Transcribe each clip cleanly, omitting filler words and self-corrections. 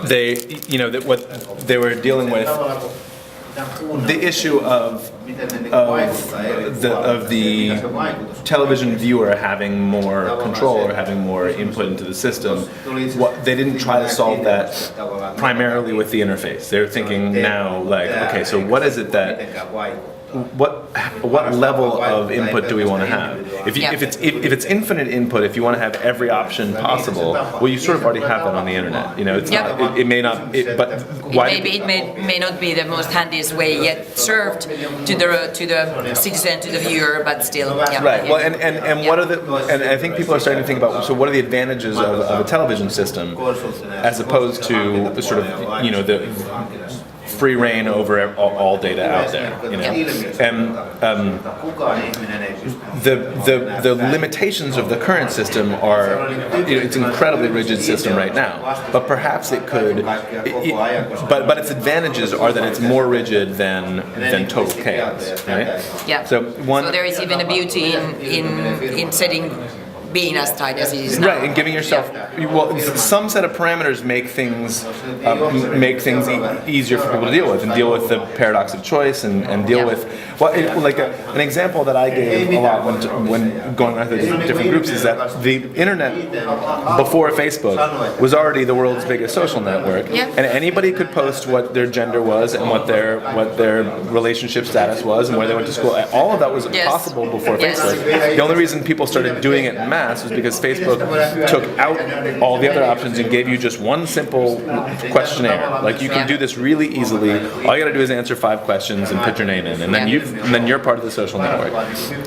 they, that what they were dealing with, the issue of the television viewer having more control or having more input into the system. They didn't try to solve that primarily with the interface. They're thinking now, like, okay, so what is it that what level of input do we want to have? If it's infinite input, if you want to have every option possible, well, you sort of already have that on the internet. It's not, it may not. But why? It may not be the most handiest way yet served to the citizen, to the viewer, but still. Yeah. Right. Well, and what are and I think people are starting to think about, so what are the advantages of a television system as opposed to the sort of the free reign over all data out there, and the limitations of the current system are, it's an incredibly rigid system right now. But perhaps it could, but its advantages are that it's more rigid than total chaos, right? Yeah. So there is even a beauty in setting being as tight as it is now. Right, and giving yourself, some set of parameters make things easier for people to deal with, and deal with the paradox of choice, and deal with, an example that I gave a lot when going around to different groups is that the internet before Facebook was already the world's biggest social network, and anybody could post what their gender was and what their relationship status was and where they went to school. All of that was possible before Facebook. The only reason people started doing it in mass was because Facebook took out all the other options and gave you just one simple questionnaire. Like, you can do this really easily. All you got to do is answer 5 questions and put your name in, and then you're part of the social network.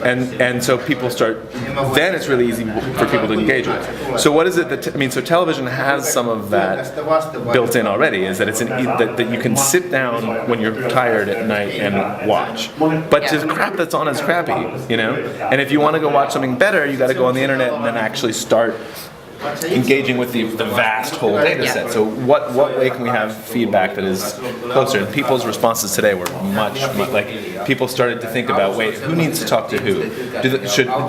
And so people start. Then it's really easy for people to engage with. So what is it that so television has some of that built in already? Is that that you can sit down when you're tired at night and watch. But the crap that's on is crappy, And if you want to go watch something better, you got to go on the internet and then actually start engaging with the vast whole data set. So what way can we have feedback that is closer? And people's responses today were much like, people started to think about, wait, who needs to talk to who?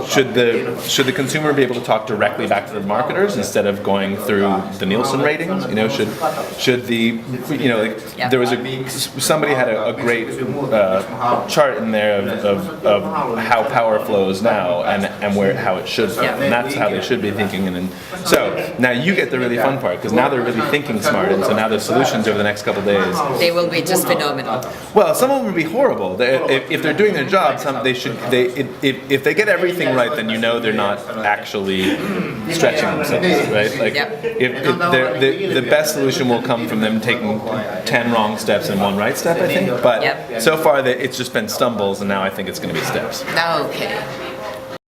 Should the consumer be able to talk directly back to the marketers instead of going through the Nielsen ratings? Should the there was somebody had a great chart in there of how power flows now and how it should, and that's how they should be thinking. And so now you get the really fun part, because now they're really thinking smart, and so now the solutions over the next couple of days, they will be just phenomenal. Well, some of them will be horrible. If they're doing their job, if they get everything right, then they're not actually stretching themselves, right? Like, the best solution will come from them taking 10 wrong steps and 1 right step, I think. But so far, it's just been stumbles, and now I think it's going to be steps. Okay.